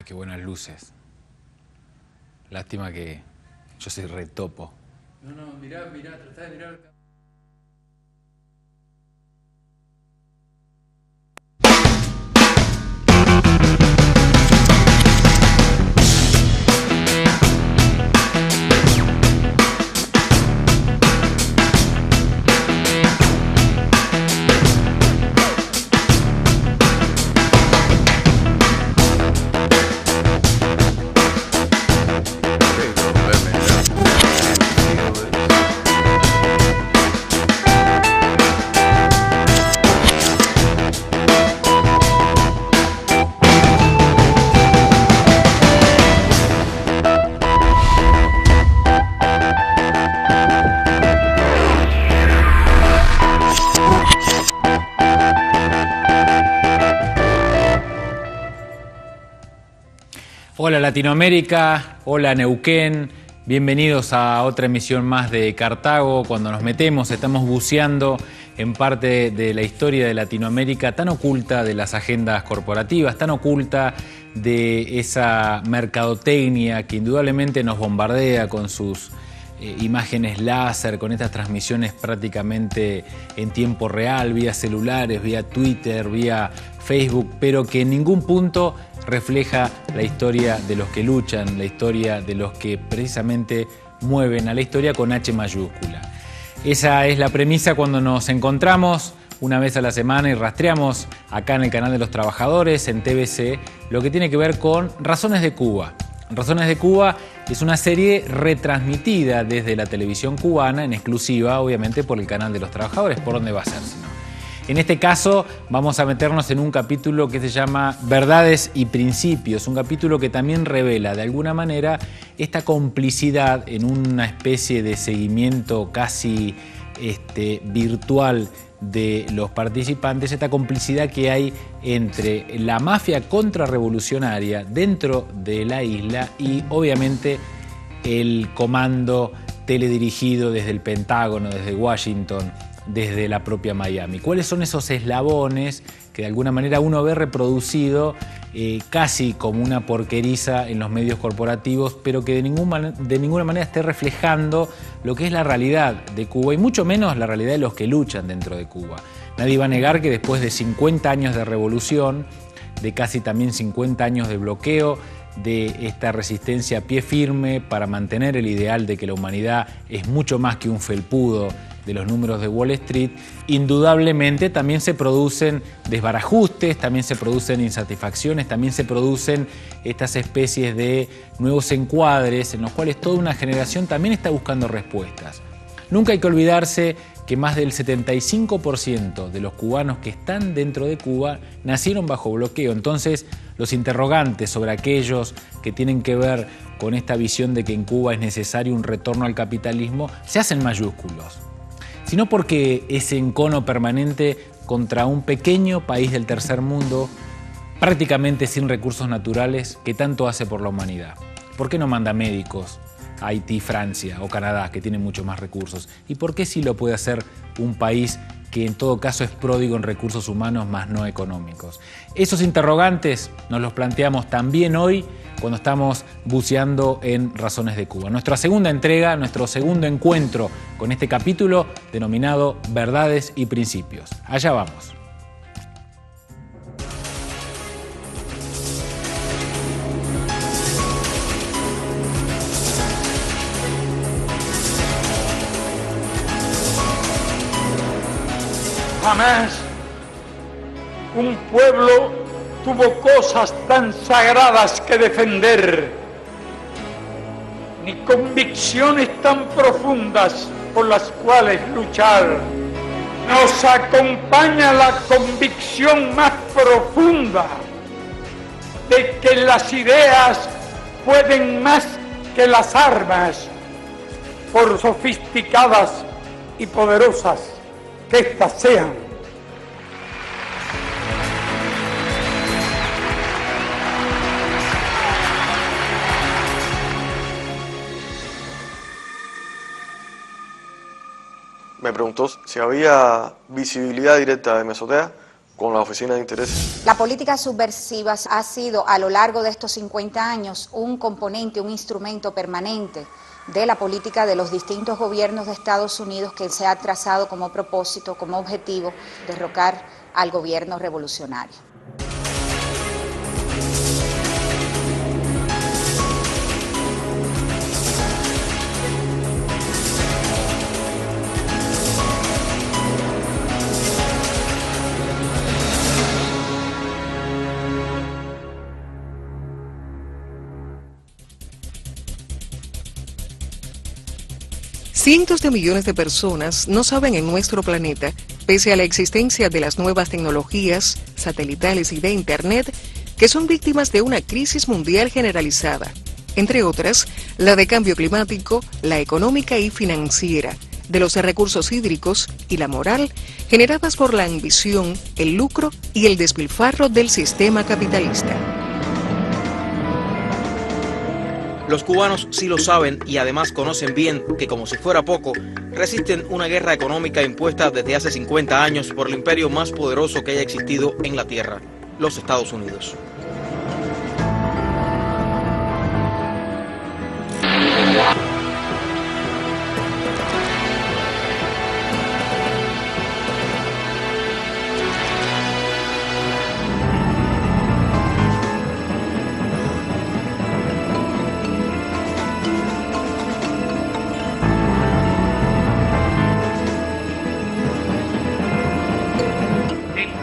qué buenas luces. Lástima que yo soy retopo. No, mirá, tratá de mirar. Hola Latinoamérica, hola Neuquén, bienvenidos a otra emisión más de Cartago. Cuando nos metemos estamos buceando en parte de la historia de Latinoamérica tan oculta de las agendas corporativas, tan oculta de esa mercadotecnia que indudablemente nos bombardea con sus imágenes láser, con estas transmisiones prácticamente en tiempo real, vía celulares, vía Twitter, vía Facebook, pero que en ningún punto refleja la historia de los que luchan, la historia de los que precisamente mueven a la historia con H mayúscula. Esa es la premisa cuando nos encontramos una vez a la semana y rastreamos acá en el canal de los trabajadores, en TVC, lo que tiene que ver con Razones de Cuba. Razones de Cuba es una serie retransmitida desde la televisión cubana, en exclusiva, obviamente, por el canal de los trabajadores. ¿Por dónde va a ser, si no? En este caso vamos a meternos en un capítulo que se llama Verdades y Principios, un capítulo que también revela de alguna manera esta complicidad en una especie de seguimiento casi virtual de los participantes, esta complicidad que hay entre la mafia contrarrevolucionaria dentro de la isla y obviamente el comando teledirigido desde el Pentágono, desde Washington, desde la propia Miami. ¿Cuáles son esos eslabones que de alguna manera uno ve reproducido casi como una porqueriza en los medios corporativos, pero que de ninguna manera esté reflejando lo que es la realidad de Cuba y mucho menos la realidad de los que luchan dentro de Cuba? Nadie va a negar que después de 50 años de revolución, de casi también 50 años de bloqueo, de esta resistencia a pie firme para mantener el ideal de que la humanidad es mucho más que un felpudo de los números de Wall Street, indudablemente también se producen desbarajustes, también se producen insatisfacciones, también se producen estas especies de nuevos encuadres en los cuales toda una generación también está buscando respuestas. Nunca hay que olvidarse que más del 75% de los cubanos que están dentro de Cuba nacieron bajo bloqueo. Entonces, los interrogantes sobre aquellos que tienen que ver con esta visión de que en Cuba es necesario un retorno al capitalismo se hacen mayúsculos, sino porque ese encono permanente contra un pequeño país del tercer mundo, prácticamente sin recursos naturales, que tanto hace por la humanidad. ¿Por qué no manda médicos a Haití, Francia o Canadá, que tienen mucho más recursos? ¿Y por qué sí lo puede hacer un país que en todo caso es pródigo en recursos humanos más no económicos? Esos interrogantes nos los planteamos también hoy cuando estamos buceando en Razones de Cuba. Nuestra segunda entrega, nuestro segundo encuentro con este capítulo denominado Verdades y Principios. Allá vamos. Jamás un pueblo tuvo cosas tan sagradas que defender, ni convicciones tan profundas por las cuales luchar. Nos acompaña la convicción más profunda de que las ideas pueden más que las armas, por sofisticadas y poderosas que éstas sean. Me preguntó si había visibilidad directa de mesotea. con la Oficina de Intereses. La política subversiva ha sido a lo largo de estos 50 años un componente, un instrumento permanente de la política de los distintos gobiernos de Estados Unidos que se ha trazado como propósito, como objetivo, derrocar al gobierno revolucionario. Cientos de millones de personas no saben en nuestro planeta, pese a la existencia de las nuevas tecnologías, satelitales y de Internet, que son víctimas de una crisis mundial generalizada, entre otras, la de cambio climático, la económica y financiera, de los recursos hídricos y la moral, generadas por la ambición, el lucro y el despilfarro del sistema capitalista. Los cubanos sí lo saben y además conocen bien que, como si fuera poco, resisten una guerra económica impuesta desde hace 50 años por el imperio más poderoso que haya existido en la Tierra, los Estados Unidos.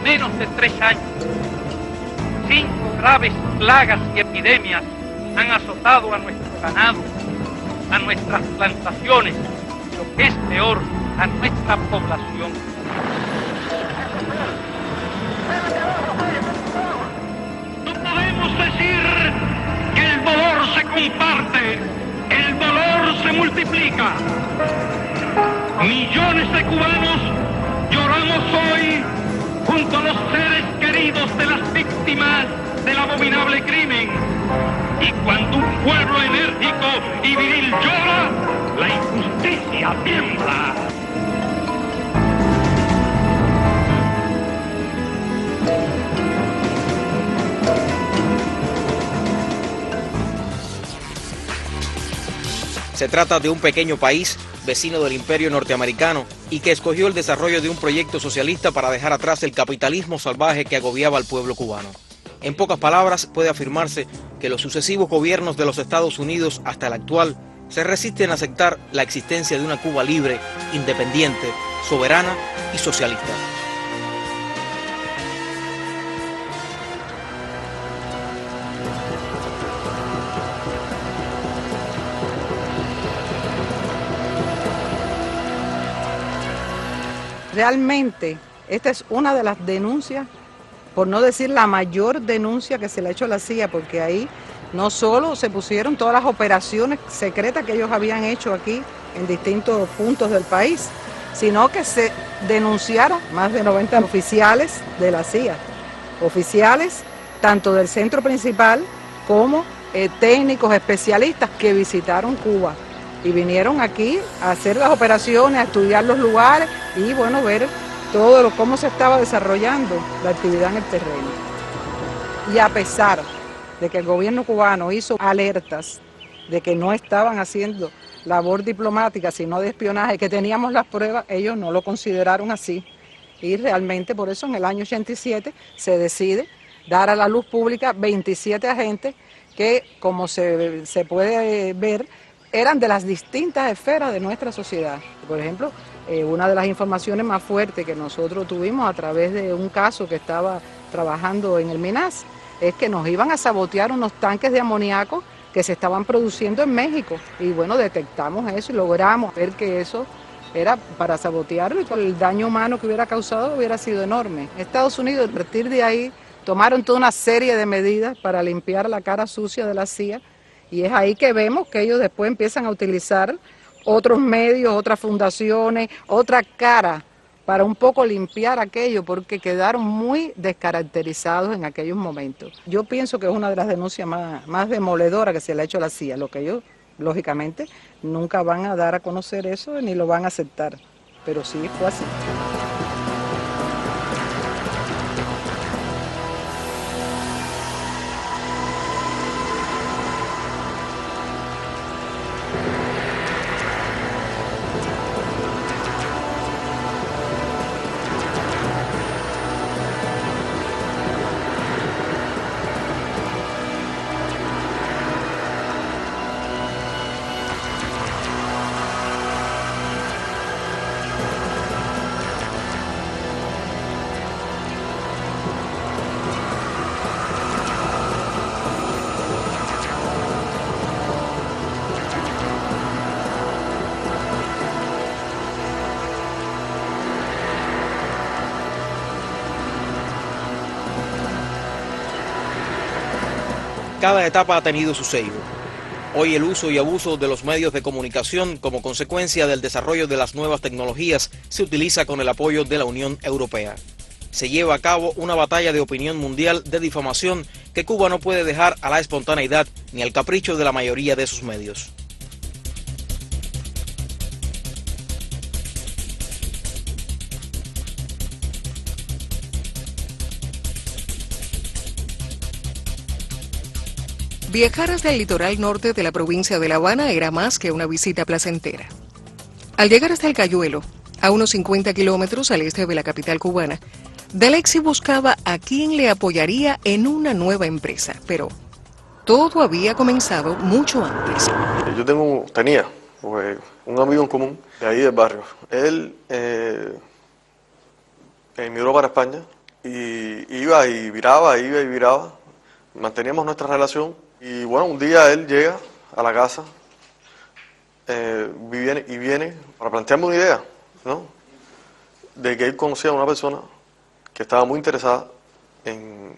Menos de 3 años, 5 graves plagas y epidemias han azotado a nuestro ganado, a nuestras plantaciones, y lo que es peor, a nuestra población. No podemos decir que el dolor se comparte, el dolor se multiplica. Millones de cubanos lloramos hoy junto a los seres queridos de las víctimas del abominable crimen. Y cuando un pueblo enérgico y viril llora, la injusticia tiembla. Se trata de un pequeño país, vecino del imperio norteamericano, y que escogió el desarrollo de un proyecto socialista para dejar atrás el capitalismo salvaje que agobiaba al pueblo cubano. En pocas palabras, puede afirmarse que los sucesivos gobiernos de los Estados Unidos hasta el actual se resisten a aceptar la existencia de una Cuba libre, independiente, soberana y socialista. Realmente, esta es una de las denuncias, por no decir la mayor denuncia que se le ha hecho a la CIA, porque ahí no solo se pusieron todas las operaciones secretas que ellos habían hecho aquí en distintos puntos del país, sino que se denunciaron más de 90 oficiales de la CIA, oficiales tanto del centro principal como técnicos especialistas que visitaron Cuba. Y vinieron aquí a hacer las operaciones, a estudiar los lugares y bueno, ver todo cómo se estaba desarrollando la actividad en el terreno. Y a pesar de que el gobierno cubano hizo alertas de que no estaban haciendo labor diplomática, sino de espionaje, que teníamos las pruebas, ellos no lo consideraron así. Y realmente por eso en el año 87 se decide dar a la luz pública 27 agentes que, como se puede ver, eran de las distintas esferas de nuestra sociedad. Por ejemplo, una de las informaciones más fuertes que nosotros tuvimos a través de un caso que estaba trabajando en el MINAS es que nos iban a sabotear unos tanques de amoníaco que se estaban produciendo en México. Y bueno, detectamos eso y logramos ver que eso era para sabotearlo y el daño humano que hubiera causado hubiera sido enorme. Estados Unidos, a partir de ahí, tomaron toda una serie de medidas para limpiar la cara sucia de la CIA. Y es ahí que vemos que ellos después empiezan a utilizar otros medios, otras fundaciones, otra cara para un poco limpiar aquello, porque quedaron muy descaracterizados en aquellos momentos. Yo pienso que es una de las denuncias más demoledoras que se le ha hecho a la CIA, lo que ellos, lógicamente, nunca van a dar a conocer eso ni lo van a aceptar, pero sí fue así. Cada etapa ha tenido su sello. Hoy el uso y abuso de los medios de comunicación como consecuencia del desarrollo de las nuevas tecnologías se utiliza con el apoyo de la Unión Europea. Se lleva a cabo una batalla de opinión mundial de difamación que Cuba no puede dejar a la espontaneidad ni al capricho de la mayoría de sus medios. Viajar hasta el litoral norte de la provincia de La Habana era más que una visita placentera. Al llegar hasta el Cayuelo, a unos 50 kilómetros al este de la capital cubana, Dalexi buscaba a quien le apoyaría en una nueva empresa, pero todo había comenzado mucho antes. Yo tenía un amigo en común de ahí del barrio. Él emigró para España y iba y viraba. Manteníamos nuestra relación y bueno, un día él llega a la casa viene para plantearme una idea, ¿no? De que él conocía a una persona que estaba muy interesada en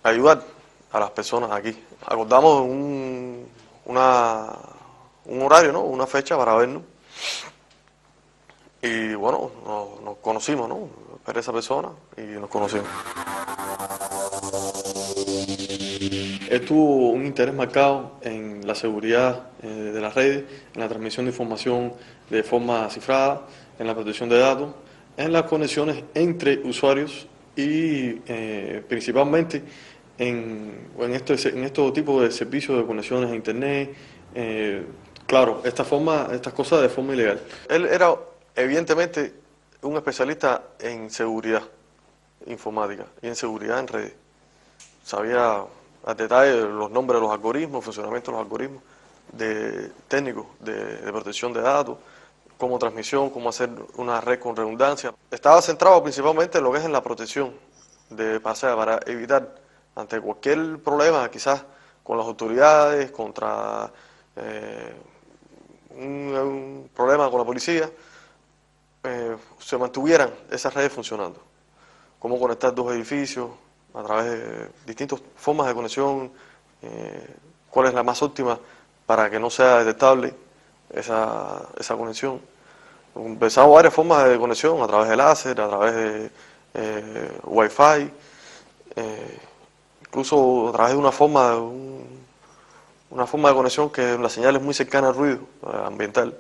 ayudar a las personas aquí. Acordamos un horario, ¿no? Una fecha para vernos. Y bueno, nos conocimos, ¿no? Era esa persona y nos conocimos. Él tuvo un interés marcado en la seguridad de las redes, en la transmisión de información de forma cifrada, en la protección de datos, en las conexiones entre usuarios y principalmente en este tipo de servicios de conexiones a internet, claro, estas cosas de forma ilegal. Él era evidentemente un especialista en seguridad informática y en seguridad en redes. Sabía al detalle los nombres de los algoritmos, el funcionamiento de los algoritmos técnicos de protección de datos, cómo transmisión, cómo hacer una red con redundancia. Estaba centrado principalmente en lo que es en la protección para evitar ante cualquier problema, quizás con las autoridades, contra un problema con la policía, se mantuvieran esas redes funcionando. Cómo conectar dos edificios a través de distintas formas de conexión, cuál es la más óptima para que no sea detectable esa conexión. Pensamos varias formas de conexión, a través de láser, a través de Wi-Fi, incluso a través de una forma de conexión que la señal es muy cercana al ruido ambiental.